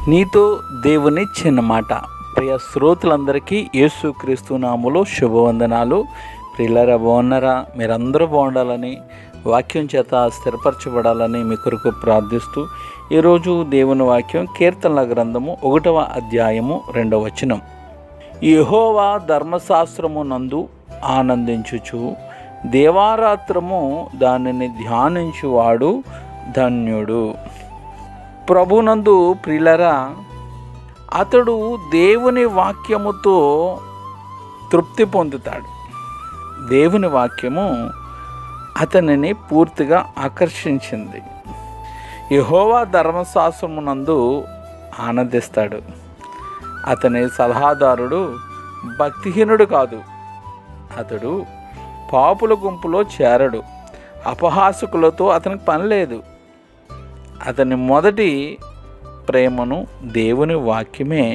నీతో దేవుని చిన్న మాట. ప్రియ శ్రోతలందరికీ యేసుక్రీస్తు నామములో శుభవందనాలు. ప్రియులారా, బాగున్నారా? మీరందరూ బాగుండాలని, వాక్యం చేత స్థిరపరచబడాలని మీ కొరకు ప్రార్థిస్తూ ఈరోజు దేవుని వాక్యం కీర్తనల గ్రంథము 1వ అధ్యాయము 2వ వచనం. యెహోవా ధర్మశాస్త్రము నందు ఆనందించుచు దేవారాత్రము దానిని ధ్యానించువాడు ధన్యుడు. ప్రభునందు ప్రియులారా, అతడు దేవుని వాక్యముతో తృప్తి పొందుతాడు. దేవుని వాక్యము అతనిని పూర్తిగా ఆకర్షించింది. యెహోవా ధర్మశాస్త్రమునందు ఆనందిస్తాడు. అతని సలహాదారుడు భక్తిహీనుడు కాదు. అతడు పాపుల గుంపులో చేరడు. అపహాసకులతో అతనికి పని లేదు. అతని మొదటి ప్రేమను దేవుని వాక్యమే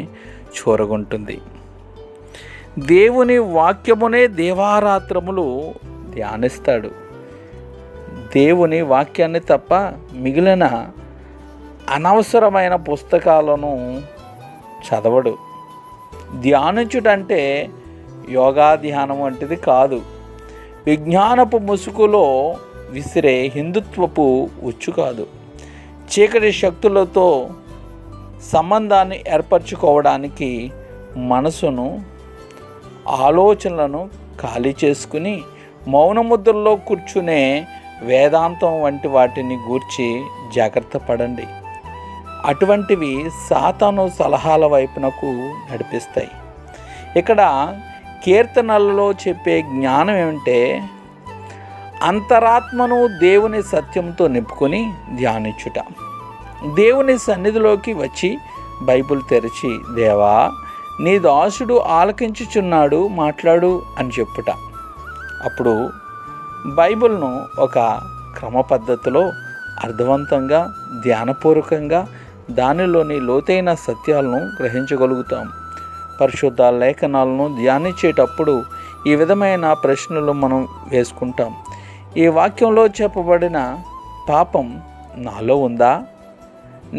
చూరగొంటుంది. దేవుని వాక్యమునే దేవారాత్రములు ధ్యానిస్తాడు. దేవుని వాక్యాన్ని తప్ప మిగిలిన అనవసరమైన పుస్తకాలను చదవడు. ధ్యానించుటంటే యోగా ధ్యానం వంటిది కాదు. విజ్ఞానపు ముసుగులో విసిరే హిందుత్వపు ఉచ్చు కాదు. చీకటి శక్తులతో సంబంధాన్ని ఏర్పరచుకోవడానికి మనసును, ఆలోచనలను ఖాళీ చేసుకుని మౌనముద్రలో కూర్చునే వేదాంతం వంటి వాటిని గూర్చి జాగ్రత్త పడండి. అటువంటివి సాతాను సలహాల వైపునకు నడిపిస్తాయి. ఇక్కడ కీర్తనలలో చెప్పే జ్ఞానం ఏమంటే, అంతరాత్మను దేవుని సత్యంతో నింపుకొని ధ్యానించుట. దేవుని సన్నిధిలోకి వచ్చి బైబిల్ తెరిచి, దేవా నీ దాసుడు ఆలకించుచున్నాడు, మాట్లాడు అని చెప్పుట. అప్పుడు బైబిల్ను ఒక క్రమ పద్ధతిలో అర్థవంతంగా, ధ్యానపూర్వకంగా దానిలోని లోతైన సత్యాలను గ్రహించగలుగుతాం. పరిశుద్ధ లేఖనాలను ధ్యానించేటప్పుడు ఈ విధమైన ప్రశ్నలు మనం వేసుకుంటాం. ఈ వాక్యంలో చెప్పబడిన పాపం నాలో ఉందా?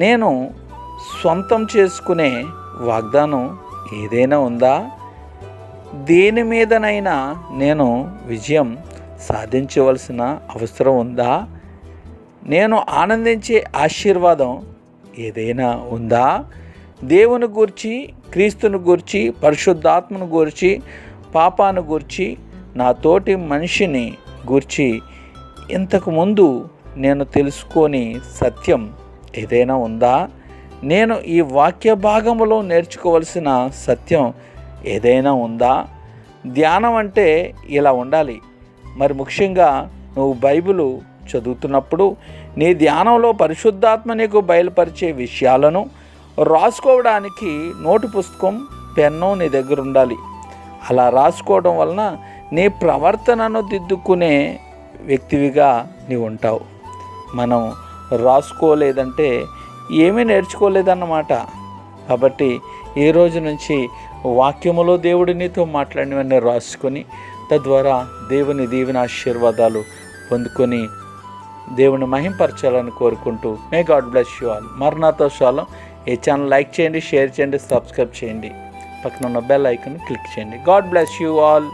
నేను సొంతం చేసుకునే వాగ్దానం ఏదైనా ఉందా? దేని మీదనైనా నేను విజయం సాధించవలసిన అవసరం ఉందా? నేను ఆనందించే ఆశీర్వాదం ఏదైనా ఉందా? దేవుని గూర్చి, క్రీస్తుని గూర్చి, పరిశుద్ధాత్మను గూర్చి, పాపాను గూర్చి, నా తోటి మనిషిని గూర్చి ఇంతకుముందు నేను తెలుసుకోని సత్యం ఏదైనా ఉందా? నేను ఈ వాక్య భాగములో నేర్చుకోవలసిన సత్యం ఏదైనా ఉందా? ధ్యానం అంటే ఇలా ఉండాలి. మరి ముఖ్యంగా నువ్వు బైబిలు చదువుతున్నప్పుడు నీ ధ్యానంలో పరిశుద్ధాత్మ నీకు బయలుపరిచే విషయాలను రాసుకోవడానికి నోటు పుస్తకం, పెన్ను నీ దగ్గర ఉండాలి. అలా రాసుకోవడం వలన నీ ప్రవర్తనను దిద్దుకునే వ్యక్తివిగా నీవు ఉంటావు. మనం రాసుకోలేదంటే ఏమీ నేర్చుకోలేదన్నమాట. కాబట్టి ఈ రోజు నుంచి వాక్యములో దేవుడు నీతో మాట్లాడినవన్నీ రాసుకొని, తద్వారా దేవుని దీవెన ఆశీర్వాదాలు పొందుకొని దేవుని మహింపరచాలని కోరుకుంటూ, may God bless you all. మరణాతో శాలం. ఈ ఛానల్ లైక్ చేయండి, షేర్ చేయండి, సబ్స్క్రైబ్ చేయండి. పక్కన ఉన్న బెల్ ఐకాన్ క్లిక్ చేయండి. God bless you all.